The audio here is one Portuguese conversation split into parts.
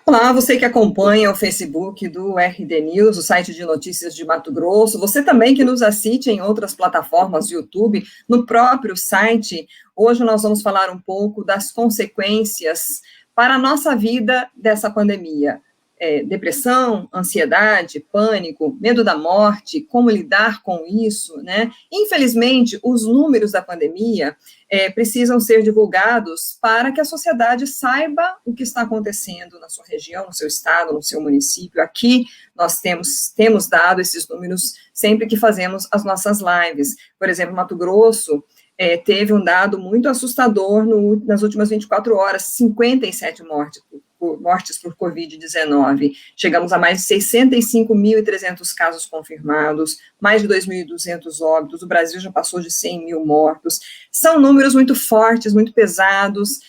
Olá, você que acompanha o Facebook do RD News, o site de notícias de Mato Grosso, você também que nos assiste em outras plataformas, YouTube, no próprio site. Hoje nós vamos falar um pouco das consequências para a nossa vida dessa pandemia. Depressão, ansiedade, pânico, medo da morte, como lidar com isso, né? Infelizmente, os números da pandemia precisam ser divulgados para que a sociedade saiba o que está acontecendo na sua região, no seu estado, no seu município. Aqui nós temos dado esses números sempre que fazemos as nossas lives. Por exemplo, Mato Grosso teve um dado muito assustador nas últimas 24 horas, 57 mortes por Covid-19. Chegamos a mais de 65.300 casos confirmados, mais de 2.200 óbitos, o Brasil já passou de 100 mil mortos. São números muito fortes, muito pesados.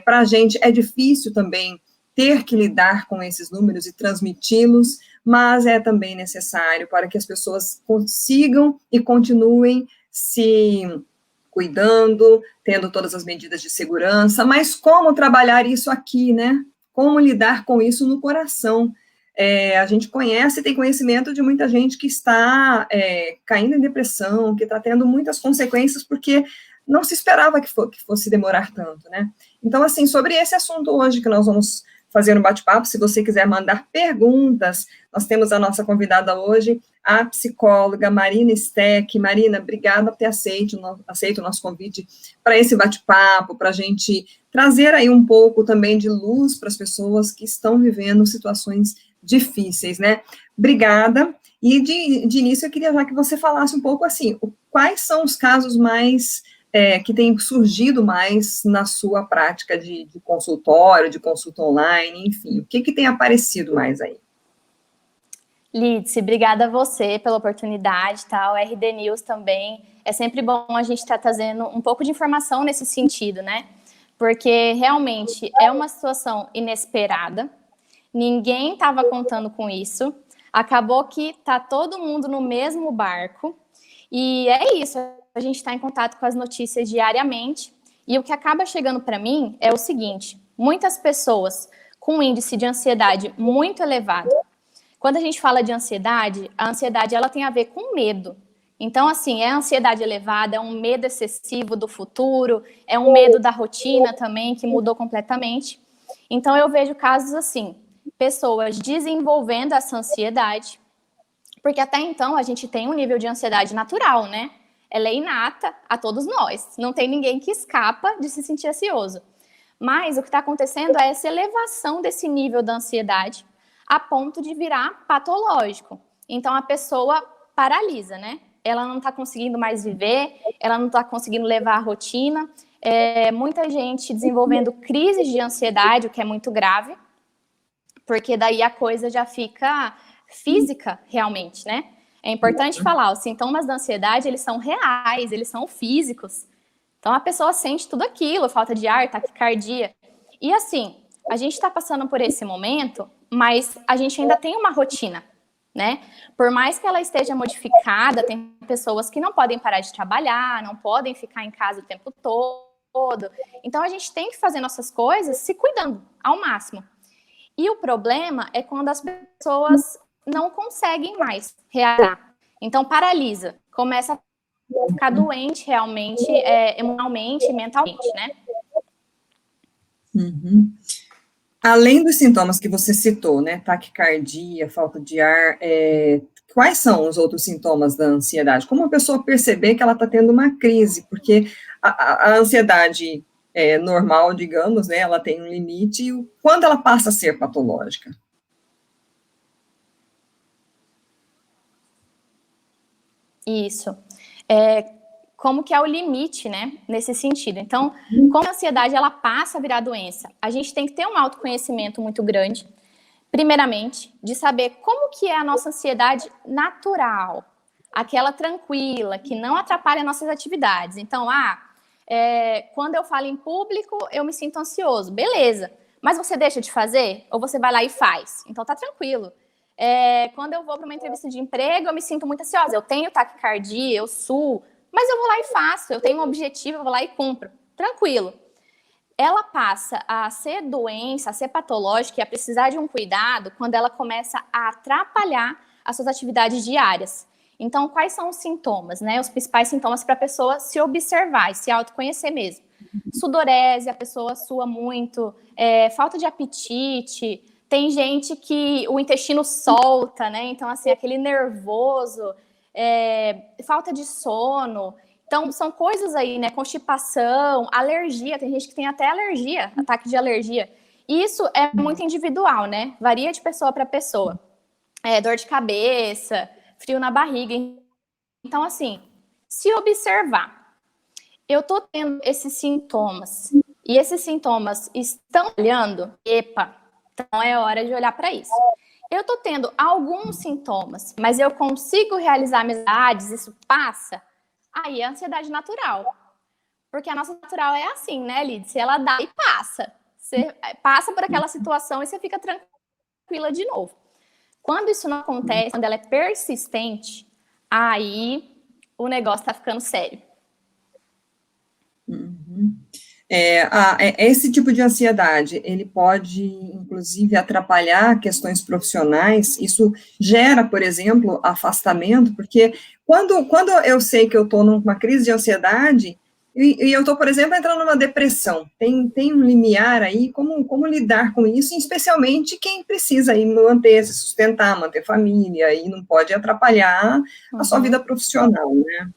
Para a gente é difícil também ter que lidar com esses números e transmiti-los, mas é também necessário para que as pessoas consigam e continuem se cuidando, tendo todas as medidas de segurança, mas como trabalhar isso aqui, né? Como lidar com isso no coração? A gente conhece e tem conhecimento de muita gente que está caindo em depressão, que está tendo muitas consequências, porque não se esperava que fosse demorar tanto, né? Então, assim, sobre esse assunto hoje que nós vamos fazer um bate-papo, se você quiser mandar perguntas, nós temos a nossa convidada hoje, a psicóloga Marina Steck. Marina, obrigada por ter aceito o nosso convite para esse bate-papo, para a gente trazer aí um pouco também de luz para as pessoas que estão vivendo situações difíceis, né? Obrigada. E de início eu queria já que você falasse um pouco assim, quais são os casos mais que têm surgido mais na sua prática de consultório, de consulta online, enfim, o que tem aparecido mais aí? Lídice, obrigada a você pela oportunidade, tá? O RD News também. É sempre bom a gente estar trazendo um pouco de informação nesse sentido, né? Porque realmente é uma situação inesperada, ninguém estava contando com isso, acabou que tá todo mundo no mesmo barco, e é isso, a gente está em contato com as notícias diariamente, e o que acaba chegando para mim é o seguinte: muitas pessoas com um índice de ansiedade muito elevado. Quando a gente fala de ansiedade, a ansiedade ela tem a ver com medo. Então, assim, é ansiedade elevada, é um medo excessivo do futuro, é um medo da rotina também, que mudou completamente. Então, eu vejo casos assim, pessoas desenvolvendo essa ansiedade, porque até então a gente tem um nível de ansiedade natural, né? Ela é inata a todos nós, não tem ninguém que escapa de se sentir ansioso. Mas o que está acontecendo é essa elevação desse nível da ansiedade a ponto de virar patológico. Então, a pessoa paralisa, né? Ela não está conseguindo mais viver, ela não está conseguindo levar a rotina. Muita gente desenvolvendo crises de ansiedade, o que é muito grave, porque daí a coisa já fica física realmente, né? É importante falar, os sintomas da ansiedade, eles são reais, eles são físicos. Então, a pessoa sente tudo aquilo, falta de ar, taquicardia. E assim, a gente está passando por esse momento, mas a gente ainda tem uma rotina, né? Por mais que ela esteja modificada, tem pessoas que não podem parar de trabalhar, não podem ficar em casa o tempo todo. Então, a gente tem que fazer nossas coisas se cuidando ao máximo. E o problema é quando as pessoas não conseguem mais reagir. Então, paralisa, começa a ficar doente realmente, emocionalmente, mentalmente, né? Uhum. Além dos sintomas que você citou, né, taquicardia, falta de ar, quais são os outros sintomas da ansiedade? Como a pessoa perceber que ela está tendo uma crise? Porque a ansiedade normal, digamos, né, ela tem um limite, e quando ela passa a ser patológica? Isso. Como que é o limite, né, nesse sentido. Então, como a ansiedade, ela passa a virar doença, a gente tem que ter um autoconhecimento muito grande, primeiramente, de saber como que é a nossa ansiedade natural, aquela tranquila, que não atrapalha nossas atividades. Então, quando eu falo em público, eu me sinto ansioso. Beleza, mas você deixa de fazer? Ou você vai lá e faz? Então, tá tranquilo. Quando eu vou para uma entrevista de emprego, eu me sinto muito ansiosa. Eu tenho taquicardia, eu suo, mas eu vou lá e faço. Eu tenho um objetivo, eu vou lá e cumpro. Tranquilo. ela passa a ser doença, a ser patológica e a precisar de um cuidado quando ela começa a atrapalhar as suas atividades diárias. Então, quais são os sintomas, né? Os principais sintomas para a pessoa se observar e se autoconhecer mesmo. Sudorese, a pessoa sua muito, falta de apetite, tem gente que o intestino solta, né? Então, assim, aquele nervoso, falta de sono. Então, são coisas aí, né? Constipação, alergia, tem gente que tem até alergia, ataque de alergia. Isso é muito individual, né? Varia de pessoa para pessoa. Dor de cabeça, frio na barriga. Então, assim, se observar, eu tô tendo esses sintomas, e esses sintomas estão olhando, epa, então é hora de olhar para isso. Eu tô tendo alguns sintomas, mas eu consigo realizar amizades, isso passa, aí é ansiedade natural. Porque a nossa natural é assim, né, Lidy? Ela dá e passa. Você passa por aquela situação e você fica tranquila de novo. Quando isso não acontece, quando ela é persistente, aí o negócio tá ficando sério. Uhum. Esse tipo de ansiedade, ele pode, inclusive, atrapalhar questões profissionais. Isso gera, por exemplo, afastamento, porque quando eu sei que eu estou numa crise de ansiedade, e eu estou, por exemplo, entrando numa depressão, tem um limiar aí, como lidar com isso, especialmente quem precisa aí manter, se sustentar, manter família, e não pode atrapalhar a sua vida profissional, né?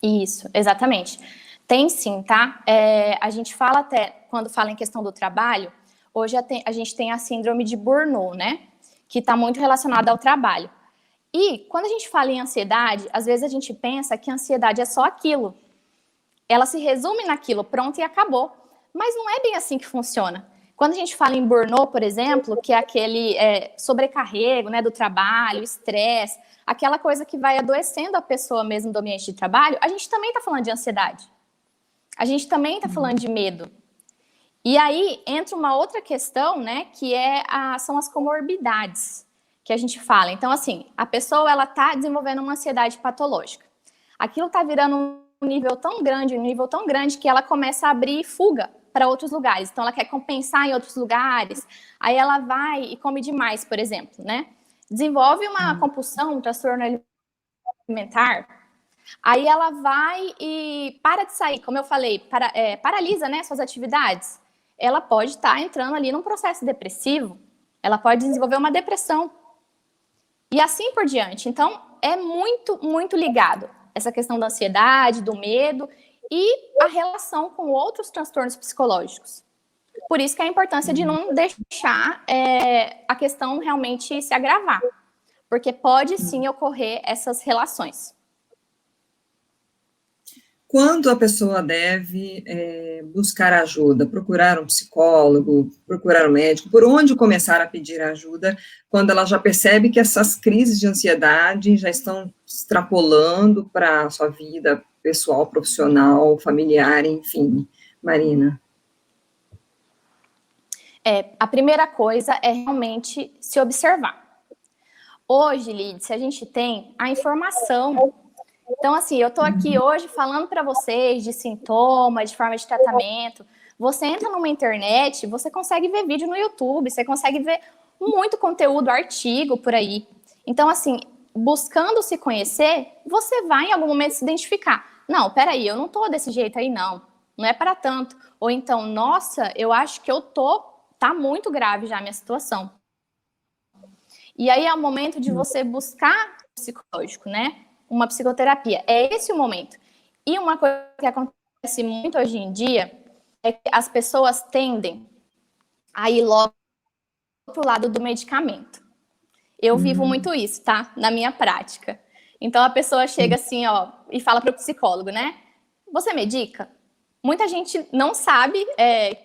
Isso, exatamente. Tem sim, tá? A gente fala até, quando fala em questão do trabalho, hoje a gente tem a síndrome de Burnout, né? Que está muito relacionada ao trabalho. E quando a gente fala em ansiedade, às vezes a gente pensa que a ansiedade é só aquilo. Ela se resume naquilo, pronto e acabou. Mas não é bem assim que funciona. Quando a gente fala em burnout, por exemplo, que é aquele sobrecarrego, né, do trabalho, estresse, aquela coisa que vai adoecendo a pessoa mesmo do ambiente de trabalho, a gente também está falando de ansiedade. A gente também está falando de medo. E aí entra uma outra questão, né, que são as comorbidades que a gente fala. Então, assim, a pessoa ela está desenvolvendo uma ansiedade patológica. Aquilo está virando um nível tão grande que ela começa a abrir fuga para outros lugares. Então, ela quer compensar em outros lugares. Aí ela vai e come demais, por exemplo, né? Desenvolve uma compulsão, um transtorno alimentar. Aí ela vai e para de sair, como eu falei, paralisa, né, suas atividades. Ela pode estar entrando ali num processo depressivo. Ela pode desenvolver uma depressão. E assim por diante. Então, é muito, muito ligado essa questão da ansiedade, do medo e a relação com outros transtornos psicológicos. Por isso que a importância de não deixar a questão realmente se agravar. Porque pode sim ocorrer essas relações. Quando a pessoa deve buscar ajuda, procurar um psicólogo, procurar um médico, por onde começar a pedir ajuda, quando ela já percebe que essas crises de ansiedade já estão extrapolando para a sua vida pessoal, profissional, familiar, enfim. Marina. A primeira coisa é realmente se observar. Hoje, Lidy, a gente tem a informação. Então, assim, eu tô aqui hoje falando para vocês de sintomas, de forma de tratamento. Você entra numa internet, você consegue ver vídeo no YouTube, você consegue ver muito conteúdo, artigo por aí. Então, assim, buscando se conhecer, você vai em algum momento se identificar. Não, peraí, eu não tô desse jeito aí, não. Não é para tanto. Ou então, nossa, eu acho que tá muito grave já a minha situação. E aí é o momento de você buscar psicológico, né? Uma psicoterapia. É esse o momento. E uma coisa que acontece muito hoje em dia é que as pessoas tendem a ir logo pro lado do medicamento. Eu vivo muito isso, tá? Na minha prática. Então a pessoa chega assim, ó, e fala pro psicólogo, né? Você medica? Muita gente não sabe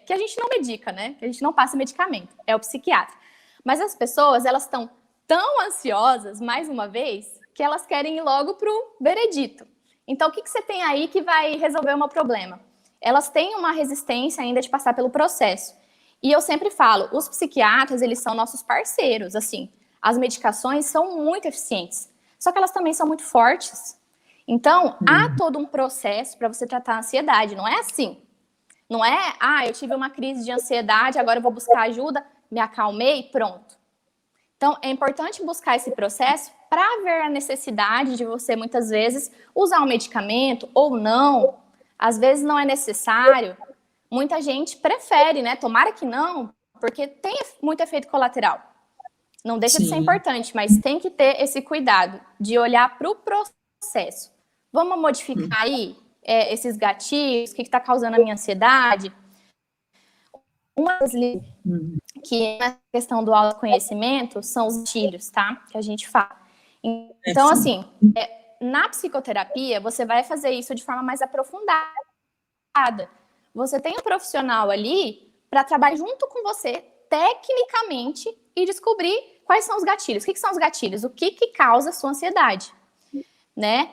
que a gente não medica, né? Que a gente não passa medicamento. É o psiquiatra. Mas as pessoas, elas estão tão ansiosas, mais uma vez, que elas querem ir logo para o veredito. Então, o que você tem aí que vai resolver o meu problema? Elas têm uma resistência ainda de passar pelo processo. E eu sempre falo, os psiquiatras, eles são nossos parceiros, assim. As medicações são muito eficientes, só que elas também são muito fortes. Então, há todo um processo para você tratar a ansiedade, não é assim. Não é, eu tive uma crise de ansiedade, agora eu vou buscar ajuda, me acalmei, pronto. Então, é importante buscar esse processo para ver a necessidade de você, muitas vezes, usar um medicamento ou não. Às vezes não é necessário. Muita gente prefere, né? Tomara que não, porque tem muito efeito colateral. Não deixa de ser importante, mas tem que ter esse cuidado de olhar para o processo. Vamos modificar aí esses gatilhos, o que está causando a minha ansiedade? Uma das que na questão do autoconhecimento são os gatilhos, tá? Que a gente fala. Então, assim, na psicoterapia, você vai fazer isso de forma mais aprofundada. Você tem um profissional ali para trabalhar junto com você, tecnicamente, e descobrir quais são os gatilhos. O que são os gatilhos? O que causa a sua ansiedade, né?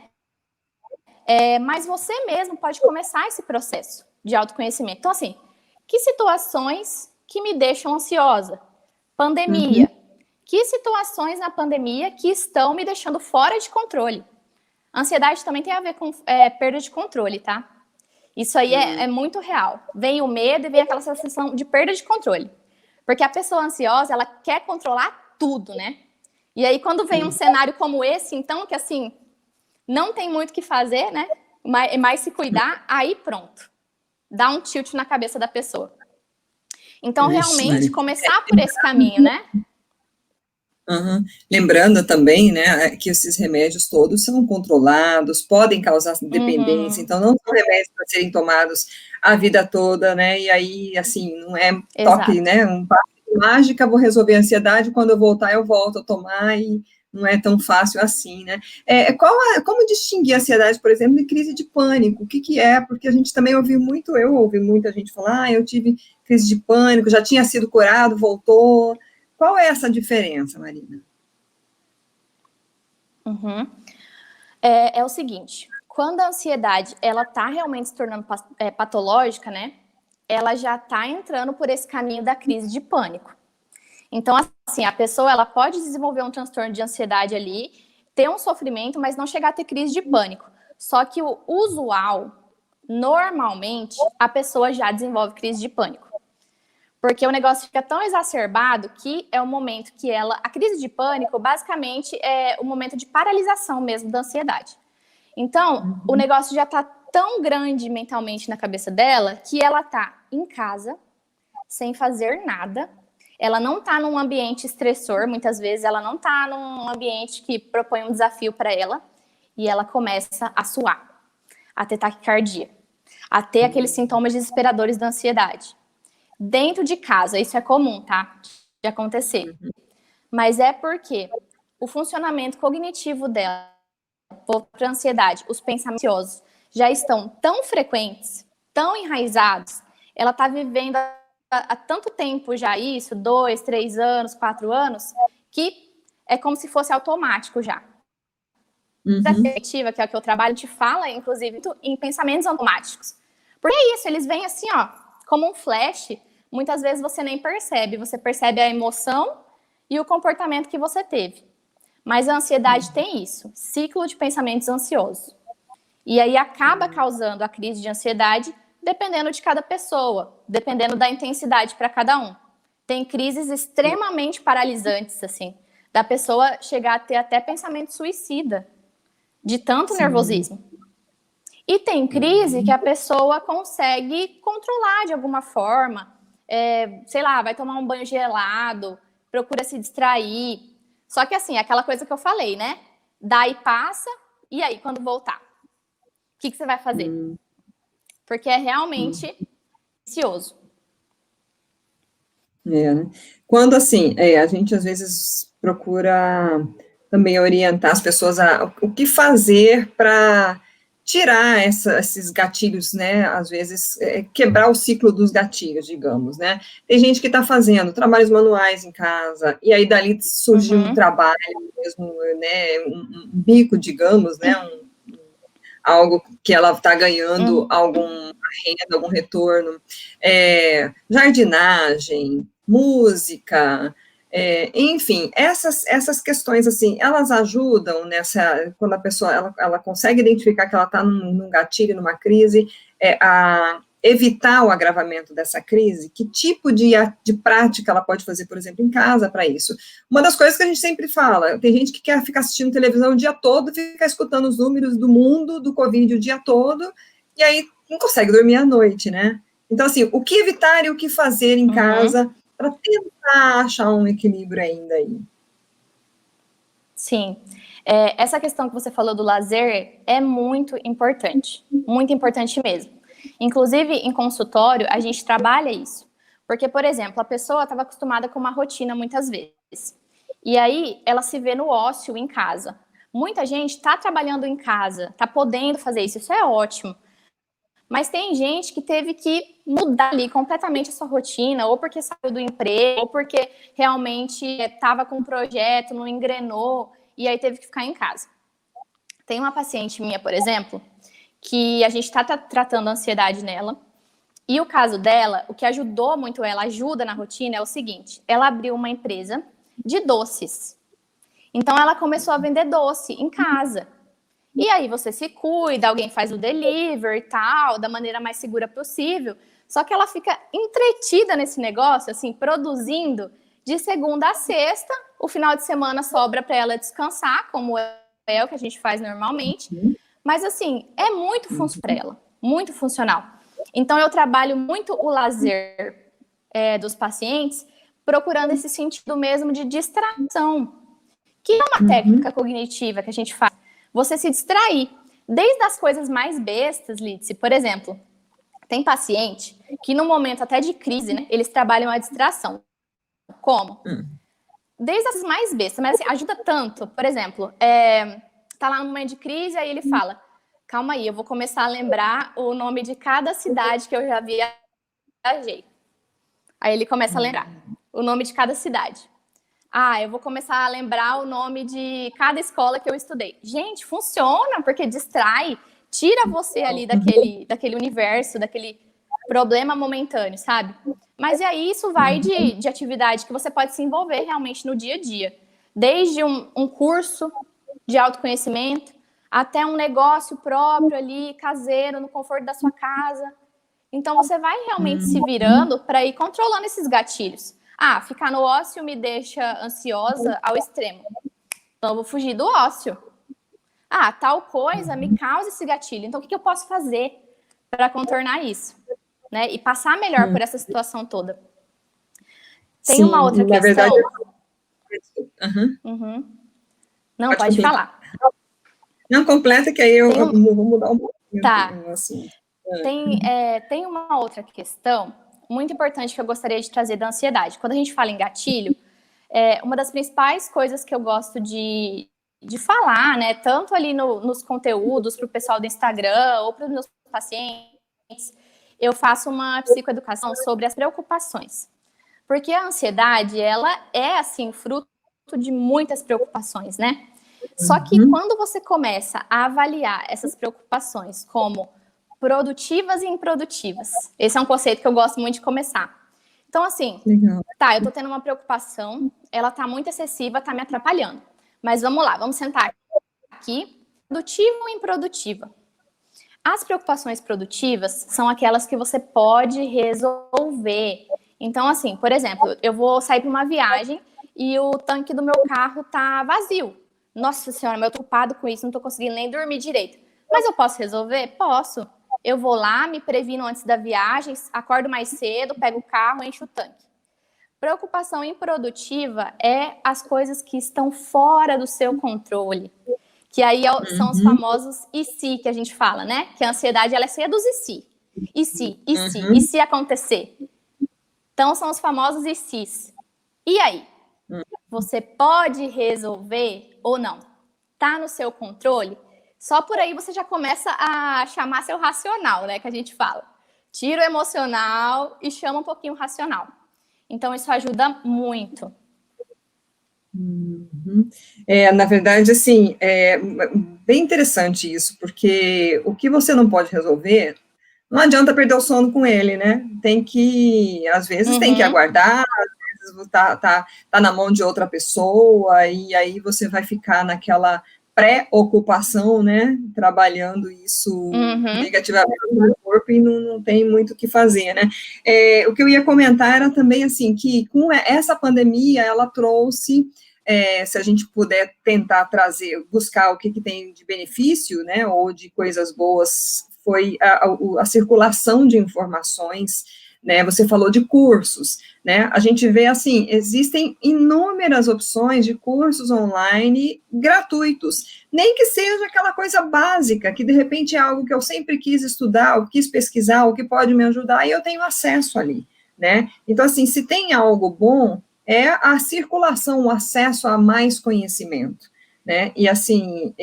Mas você mesmo pode começar esse processo de autoconhecimento. Então, assim, que situações que me deixam ansiosa? Pandemia. Que situações na pandemia que estão me deixando fora de controle? Ansiedade também tem a ver com perda de controle, tá? Isso aí é muito real. Vem o medo e vem aquela sensação de perda de controle. Porque a pessoa ansiosa, ela quer controlar tudo, né? E aí, quando vem um cenário como esse, então, que assim, não tem muito o que fazer, né? Mas se cuidar, aí pronto. Dá um tilt na cabeça da pessoa. Então, realmente, começar por esse caminho, né? Lembrando também, né, que esses remédios todos são controlados, podem causar dependência, então não são remédios para serem tomados a vida toda, né, e aí, assim, não é toque, né, um passe de mágica, vou resolver a ansiedade, quando eu voltar eu volto a tomar, e não é tão fácil assim, né. Como distinguir a ansiedade, por exemplo, de crise de pânico? O que é? Porque a gente também eu ouvi muita gente falar, eu tive crise de pânico, já tinha sido curado, voltou. Qual é essa diferença, Marina? É o seguinte, quando a ansiedade ela está realmente se tornando patológica, né? Ela já está entrando por esse caminho da crise de pânico. Então, assim, a pessoa ela pode desenvolver um transtorno de ansiedade ali, ter um sofrimento, mas não chegar a ter crise de pânico. Só que o usual, normalmente, a pessoa já desenvolve crise de pânico. Porque o negócio fica tão exacerbado que é o momento que a crise de pânico, basicamente, é o momento de paralisação mesmo da ansiedade. Então, o negócio já está tão grande mentalmente na cabeça dela que ela está em casa, sem fazer nada. Ela não está num ambiente estressor, muitas vezes ela não está num ambiente que propõe um desafio para ela, e ela começa a suar, a ter taquicardia, a ter aqueles sintomas desesperadores da ansiedade. Dentro de casa, isso é comum, tá? De acontecer. Mas é porque o funcionamento cognitivo dela, para a ansiedade, os pensamentos ansiosos, já estão tão frequentes, tão enraizados, ela está vivendo há tanto tempo já isso, 2, 3 anos, 4 anos, que é como se fosse automático já. A perspectiva, que é o que eu trabalho, te fala, inclusive, em pensamentos automáticos. Porque é isso, eles vêm assim, ó, como um flash. Muitas vezes você nem percebe, você percebe a emoção e o comportamento que você teve. Mas a ansiedade tem isso, ciclo de pensamentos ansiosos. E aí acaba causando a crise de ansiedade dependendo de cada pessoa, dependendo da intensidade para cada um. Tem crises extremamente paralisantes, assim, da pessoa chegar a ter até pensamento suicida, de tanto nervosismo. E tem crise que a pessoa consegue controlar de alguma forma, sei lá, vai tomar um banho gelado, procura se distrair. Só que assim, aquela coisa que eu falei, né? Daí passa, e aí, quando voltar? O que você vai fazer? Porque é realmente ansioso. Né? Quando, assim, a gente às vezes procura também orientar as pessoas o que fazer para tirar esses gatilhos, né, às vezes quebrar o ciclo dos gatilhos, digamos, né, tem gente que está fazendo trabalhos manuais em casa, e aí dali surgiu um trabalho mesmo, né, um bico, digamos, né, algo que ela está ganhando alguma renda, algum retorno, jardinagem, música, enfim, essas questões, assim, elas ajudam quando a pessoa, ela consegue identificar que ela está num gatilho, numa crise, a evitar o agravamento dessa crise, que tipo de prática ela pode fazer, por exemplo, em casa para isso? Uma das coisas que a gente sempre fala, tem gente que quer ficar assistindo televisão o dia todo, ficar escutando os números do mundo, do Covid o dia todo, e aí não consegue dormir à noite, né? Então, assim, o que evitar e o que fazer em casa para tentar achar um equilíbrio ainda aí? Sim. Essa questão que você falou do lazer é muito importante mesmo. Inclusive, em consultório, a gente trabalha isso. Porque, por exemplo, a pessoa estava acostumada com uma rotina muitas vezes. E aí, ela se vê no ócio em casa. Muita gente está trabalhando em casa, está podendo fazer isso, isso é ótimo. Mas tem gente que teve que mudar ali completamente a sua rotina, ou porque saiu do emprego, ou porque realmente estava com um projeto, não engrenou, e aí teve que ficar em casa. Tem uma paciente minha, por exemplo, que a gente está tratando a ansiedade nela, e o caso dela, o que ajudou muito ela, ajuda na rotina, é o seguinte: ela abriu uma empresa de doces. Então, ela começou a vender doce em casa. E aí você se cuida, alguém faz o delivery e tal, da maneira mais segura possível. Só que ela fica entretida nesse negócio, assim, produzindo de segunda a sexta. O final de semana sobra para ela descansar, como é o que a gente faz normalmente. Mas, assim, é muito funcional para ela, muito funcional. Então, eu trabalho muito o lazer dos pacientes, procurando esse sentido mesmo de distração, que é uma técnica cognitiva que a gente faz. Você se distrair. Desde as coisas mais bestas, Lídice, por exemplo, tem paciente que no momento até de crise, né, eles trabalham a distração. Como? Desde as mais bestas, mas assim, ajuda tanto. Por exemplo, tá lá no momento de crise, aí ele fala: calma aí, eu vou começar a lembrar o nome de cada cidade que eu já viajei. Aí ele começa a lembrar o nome de cada cidade. Eu vou começar a lembrar o nome de cada escola que eu estudei. Gente, funciona, porque distrai, tira você ali daquele universo, daquele problema momentâneo, sabe? Mas e aí isso vai de atividade que você pode se envolver realmente no dia a dia. Desde um curso de autoconhecimento, até um negócio próprio ali, caseiro, no conforto da sua casa. Então você vai realmente se virando para ir controlando esses gatilhos. Ficar no ócio me deixa ansiosa ao extremo. Então, eu vou fugir do ócio. Tal coisa me causa esse gatilho. Então, o que eu posso fazer para contornar isso? Né? E passar melhor por essa situação toda. Tem uma outra questão. Verdade... Não, pode falar. Não, completa, que aí eu vou mudar um pouquinho. Tá. Assim. Tem uma outra questão muito importante que eu gostaria de trazer da ansiedade. Quando a gente fala em gatilho, uma das principais coisas que eu gosto de falar, né, tanto ali nos conteúdos para o pessoal do Instagram ou para os meus pacientes, eu faço uma psicoeducação sobre as preocupações. Porque a ansiedade, ela é, assim, fruto de muitas preocupações, né? Só que quando você começa a avaliar essas preocupações como produtivas e improdutivas. Esse é um conceito que eu gosto muito de começar. Então, assim, eu tô tendo uma preocupação, ela tá muito excessiva, tá me atrapalhando. Mas vamos lá, vamos sentar aqui. Produtiva ou improdutiva? As preocupações produtivas são aquelas que você pode resolver. Então, assim, por exemplo, eu vou sair para uma viagem e o tanque do meu carro tá vazio. Nossa Senhora, mas eu tô ocupado com isso, não tô conseguindo nem dormir direito. Mas eu posso resolver? Posso. Eu vou lá, me previno antes da viagem, acordo mais cedo, pego o carro, encho o tanque. Preocupação improdutiva é as coisas que estão fora do seu controle. Que aí são os famosos e se que a gente fala, né? Que a ansiedade, ela é cheia dos e se. E se acontecer? Então, são os famosos e se's. E aí? Você pode resolver ou não? Tá no seu controle? Só por aí você já começa a chamar seu racional, né, que a gente fala. Tira o emocional e chama um pouquinho o racional. Então, isso ajuda muito. Na verdade, assim, é bem interessante isso, porque o que você não pode resolver, não adianta perder o sono com ele, né? Às vezes tem que aguardar, às vezes tá na mão de outra pessoa, e aí você vai ficar naquela pré-ocupação, né, trabalhando isso negativamente no corpo e não tem muito o que fazer, né. O que eu ia comentar era também, assim, que com essa pandemia, ela trouxe, se a gente puder tentar trazer, buscar o que tem de benefício, né, ou de coisas boas, foi a circulação de informações, né, você falou de cursos, né, a gente vê, assim, existem inúmeras opções de cursos online gratuitos, nem que seja aquela coisa básica, que de repente é algo que eu sempre quis estudar, ou quis pesquisar, ou que pode me ajudar, e eu tenho acesso ali, né, então, assim, se tem algo bom, é a circulação, o acesso a mais conhecimento, né, e assim,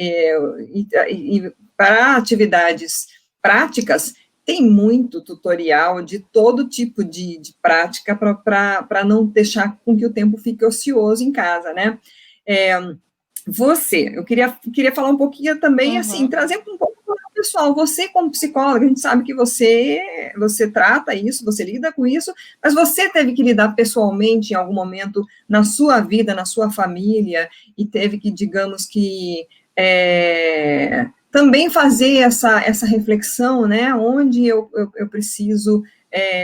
para atividades práticas, tem muito tutorial de todo tipo de prática para não deixar com que o tempo fique ocioso em casa, né? Eu queria falar um pouquinho também, assim, trazer um pouco para o pessoal, você como psicóloga, a gente sabe que você trata isso, você lida com isso, mas você teve que lidar pessoalmente em algum momento na sua vida, na sua família, e teve que, digamos que, também fazer essa reflexão, né, onde eu preciso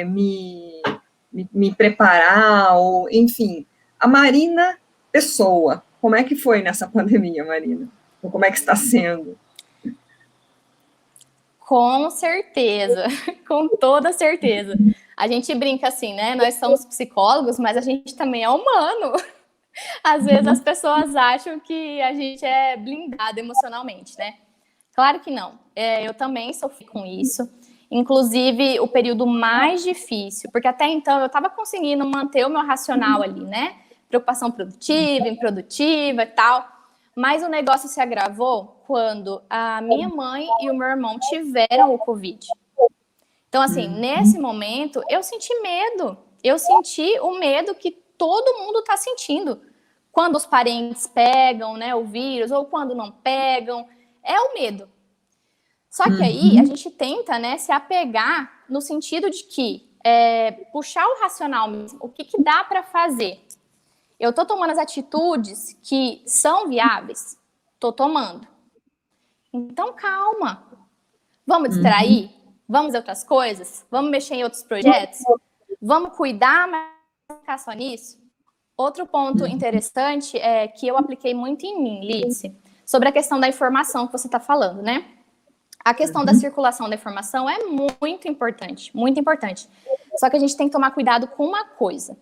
me preparar, ou, enfim, a Marina Pessoa, como é que foi nessa pandemia, Marina? Ou como é que está sendo? Com certeza, com toda certeza. A gente brinca assim, né, nós somos psicólogos, mas a gente também é humano. Às vezes as pessoas acham que a gente é blindado emocionalmente, né? Claro que não. Eu também sofri com isso. Inclusive, o período mais difícil, porque até então eu estava conseguindo manter o meu racional ali, né? Preocupação produtiva, improdutiva e tal. Mas o negócio se agravou quando a minha mãe e o meu irmão tiveram o Covid. Então, assim, nesse momento, eu senti medo. Eu senti o medo que todo mundo está sentindo. Quando os parentes pegam, né, o vírus, ou quando não pegam, é o medo. Só que aí a gente tenta, né, se apegar no sentido de que puxar o racional mesmo, o que dá para fazer. Eu estou tomando as atitudes que são viáveis? Estou tomando. Então, calma. Vamos distrair? Vamos fazer outras coisas? Vamos mexer em outros projetos? Vamos cuidar, mas ficar só nisso? Outro ponto interessante é que eu apliquei muito em mim, Lídice, sobre a questão da informação que você está falando, né? A questão da circulação da informação é muito importante, muito importante. Só que a gente tem que tomar cuidado com uma coisa.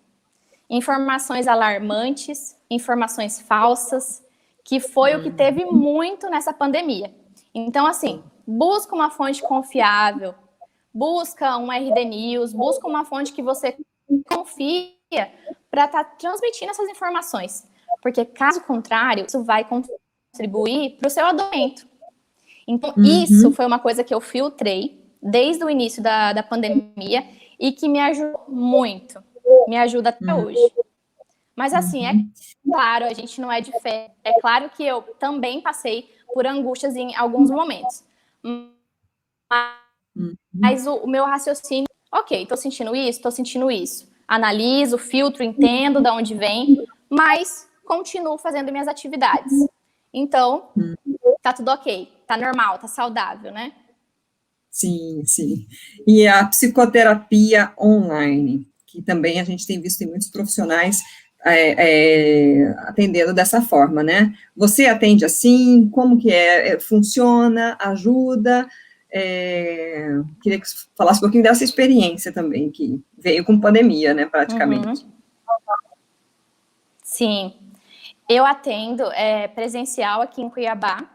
Informações alarmantes, informações falsas, que foi o que teve muito nessa pandemia. Então, assim, busca uma fonte confiável, busca um RD News, busca uma fonte que você confia para estar transmitindo essas informações. Porque, caso contrário, isso vai contribuir para o seu adoecimento. Então, isso foi uma coisa que eu filtrei desde o início da pandemia e que me ajudou muito. Me ajuda até hoje. Mas, assim, é claro, a gente não é de fé. É claro que eu também passei por angústias em alguns momentos. Mas o meu raciocínio, ok, tô sentindo isso. Analiso, filtro, entendo de onde vem, mas continuo fazendo minhas atividades. Então, tá tudo ok, tá normal, tá saudável, né? Sim, sim. E a psicoterapia online, que também a gente tem visto em muitos profissionais atendendo dessa forma, né? Você atende assim? Como que funciona? Ajuda? Queria que você falasse um pouquinho dessa experiência também, que veio com pandemia, né, praticamente. Sim. Eu atendo presencial aqui em Cuiabá,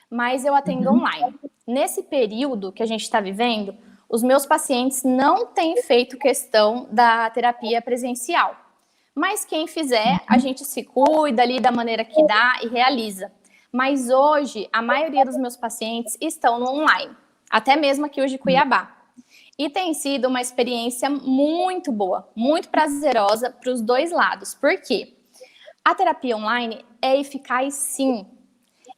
mas eu atendo online. Nesse período que a gente está vivendo, os meus pacientes não têm feito questão da terapia presencial. Mas quem fizer, a gente se cuida ali da maneira que dá e realiza. Mas hoje, a maioria dos meus pacientes estão no online, até mesmo aqui hoje em Cuiabá. E tem sido uma experiência muito boa, muito prazerosa para os dois lados. Por quê? A terapia online é eficaz, sim.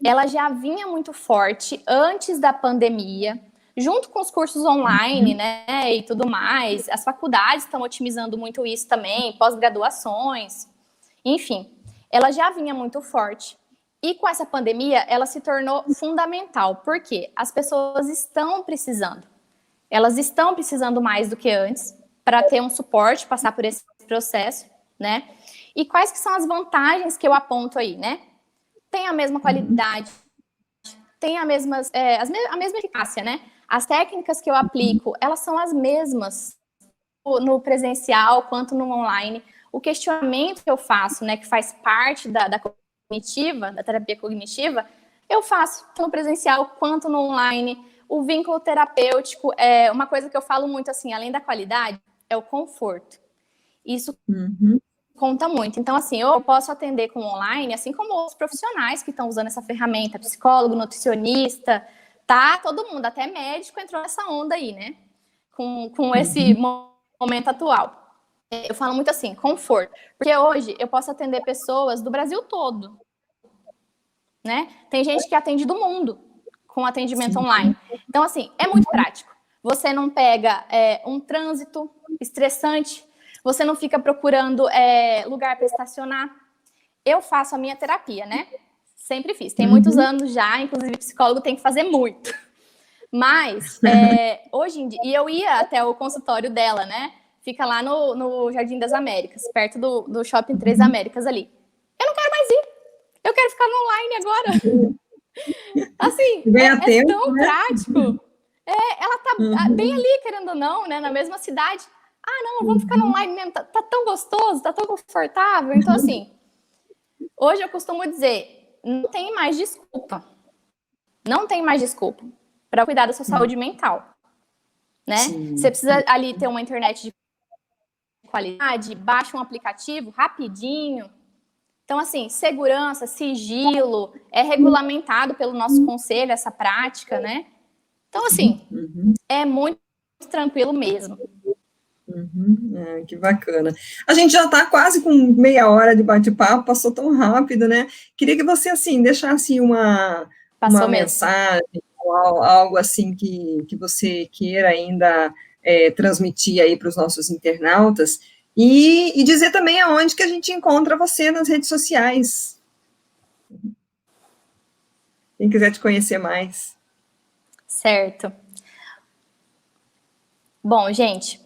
Ela já vinha muito forte antes da pandemia, junto com os cursos online, né, e tudo mais. As faculdades estão otimizando muito isso também, pós-graduações. Enfim, ela já vinha muito forte. E com essa pandemia, ela se tornou fundamental, porque as pessoas estão precisando. Elas estão precisando mais do que antes para ter um suporte, passar por esse processo, né? E quais que são as vantagens que eu aponto aí, né? Tem a mesma qualidade, tem a mesma eficácia, né? As técnicas que eu aplico, elas são as mesmas no presencial quanto no online. O questionamento que eu faço, né, que faz parte da cognitiva, da terapia cognitiva, eu faço no presencial quanto no online. O vínculo terapêutico é uma coisa que eu falo muito, assim, além da qualidade, é o conforto. Isso conta muito. Então, assim, eu posso atender com online, assim como os profissionais que estão usando essa ferramenta, psicólogo, nutricionista, tá? Todo mundo, até médico entrou nessa onda aí, né? Com esse momento atual. Eu falo muito assim, conforto. Porque hoje eu posso atender pessoas do Brasil todo, né? Tem gente que atende do mundo com atendimento online. Então, assim, é muito prático. Você não pega um trânsito estressante, você não fica procurando lugar para estacionar. Eu faço a minha terapia, né? Sempre fiz. Tem muitos anos já, inclusive psicólogo tem que fazer muito. Mas, hoje em dia... E eu ia até o consultório dela, né? Fica lá no Jardim das Américas, perto do Shopping Três Américas ali. Eu não quero mais ir. Eu quero ficar no online agora. Assim, é tão prático. Ela tá bem ali, querendo ou não, né? Na mesma cidade. Ah, não, vamos ficar no online mesmo. Tá tão gostoso, tá tão confortável. Então, assim, hoje eu costumo dizer, não tem mais desculpa. Não tem mais desculpa para cuidar da sua saúde mental, né? Você precisa ali ter uma internet de qualidade, baixa um aplicativo rapidinho. Então, assim, segurança, sigilo, é regulamentado pelo nosso conselho essa prática, né? Então, assim, é muito tranquilo mesmo. Que bacana. A gente já está quase com meia hora de bate-papo, passou tão rápido, né? Queria que você, assim, deixasse uma mensagem, algo assim que você queira ainda transmitir aí para os nossos internautas, e dizer também aonde que a gente encontra você nas redes sociais. Quem quiser te conhecer mais. Certo. Bom, gente,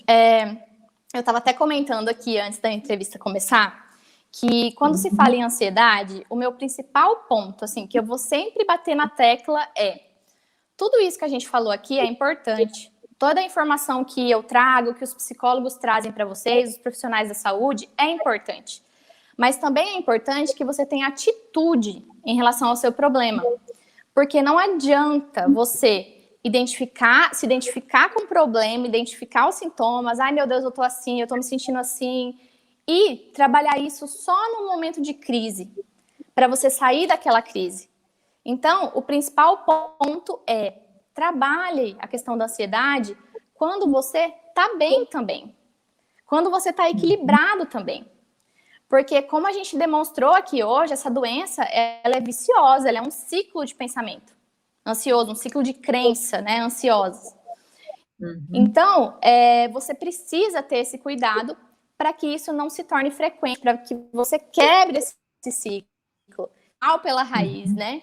eu estava até comentando aqui antes da entrevista começar, que quando se fala em ansiedade, o meu principal ponto, assim, que eu vou sempre bater na tecla tudo isso que a gente falou aqui é importante. Toda a informação que eu trago, que os psicólogos trazem para vocês, os profissionais da saúde, é importante. Mas também é importante que você tenha atitude em relação ao seu problema. Porque não adianta você se identificar com o problema, identificar os sintomas, ai meu Deus, eu tô assim, eu tô me sentindo assim, e trabalhar isso só no momento de crise, para você sair daquela crise. Então, o principal ponto é trabalhe a questão da ansiedade quando você está bem também, quando você está equilibrado também. Porque, como a gente demonstrou aqui hoje, essa doença ela é viciosa, ela é um ciclo de pensamento ansioso, um ciclo de crença, né, ansiosa. Então, você precisa ter esse cuidado para que isso não se torne frequente, para que você quebre esse ciclo, mal pela raiz, né?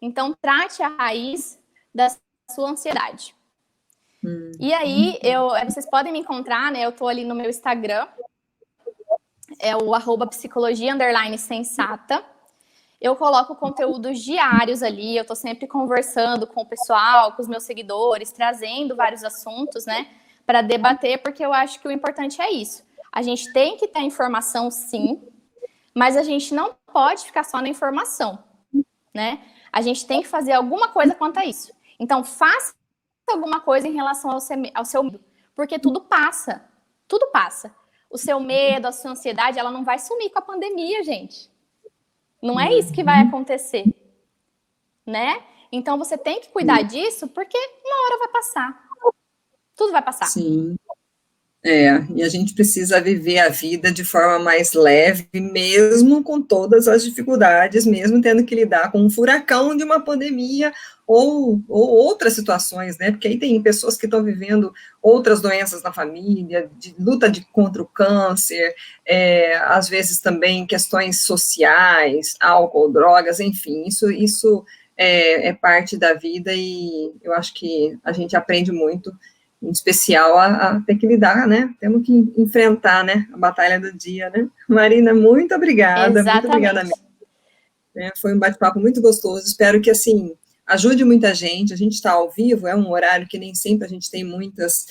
Então, trate a raiz da sua ansiedade. E aí, vocês podem me encontrar, né? Eu tô ali no meu Instagram, é o @psicologia_sensata. Eu coloco conteúdos diários ali, eu tô sempre conversando com o pessoal, com os meus seguidores, trazendo vários assuntos, né? Para debater, porque eu acho que o importante é isso. A gente tem que ter informação, sim, mas a gente não pode ficar só na informação, né? A gente tem que fazer alguma coisa quanto a isso. Então, faça alguma coisa em relação ao seu medo, porque tudo passa. Tudo passa. O seu medo, a sua ansiedade, ela não vai sumir com a pandemia, gente. Não é isso que vai acontecer, né? Então, você tem que cuidar disso, porque uma hora vai passar. Tudo vai passar. Sim. E a gente precisa viver a vida de forma mais leve, mesmo com todas as dificuldades, mesmo tendo que lidar com um furacão de uma pandemia ou outras situações, né? Porque aí tem pessoas que estão vivendo outras doenças na família, de luta contra o câncer, às vezes também questões sociais, álcool, drogas, enfim, isso é parte da vida e eu acho que a gente aprende muito em especial a ter que lidar, né? Temos que enfrentar, né? A batalha do dia, né? Marina, muito obrigada mesmo. Exatamente. Foi um bate-papo muito gostoso. Espero que, assim, ajude muita gente. A gente está ao vivo, é um horário que nem sempre a gente tem muitas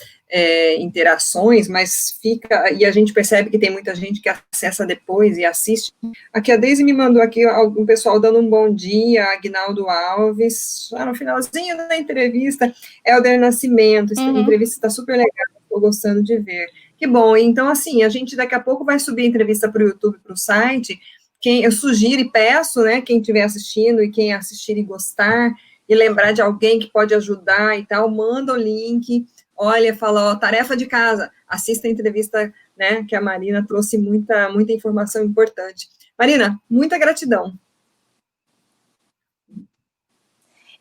interações, mas fica, e a gente percebe que tem muita gente que acessa depois e assiste. Aqui a Deise me mandou aqui um pessoal dando um bom dia, Aguinaldo Alves, lá no finalzinho da entrevista, Helder Nascimento, a entrevista está super legal, estou gostando de ver. Que bom, então assim, a gente daqui a pouco vai subir a entrevista para o YouTube, para o site. Eu sugiro e peço, né, quem estiver assistindo e quem assistir e gostar, e lembrar de alguém que pode ajudar e tal, manda o link, olha, fala, ó, tarefa de casa, assista a entrevista, né, que a Marina trouxe muita informação importante. Marina, muita gratidão.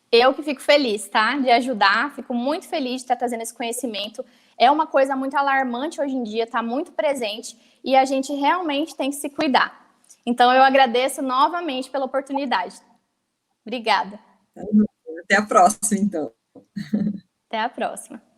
Eu que fico feliz, tá, de ajudar, fico muito feliz de estar trazendo esse conhecimento. É uma coisa muito alarmante hoje em dia, está muito presente, e a gente realmente tem que se cuidar. Então, eu agradeço novamente pela oportunidade. Obrigada. Até a próxima, então. Até a próxima.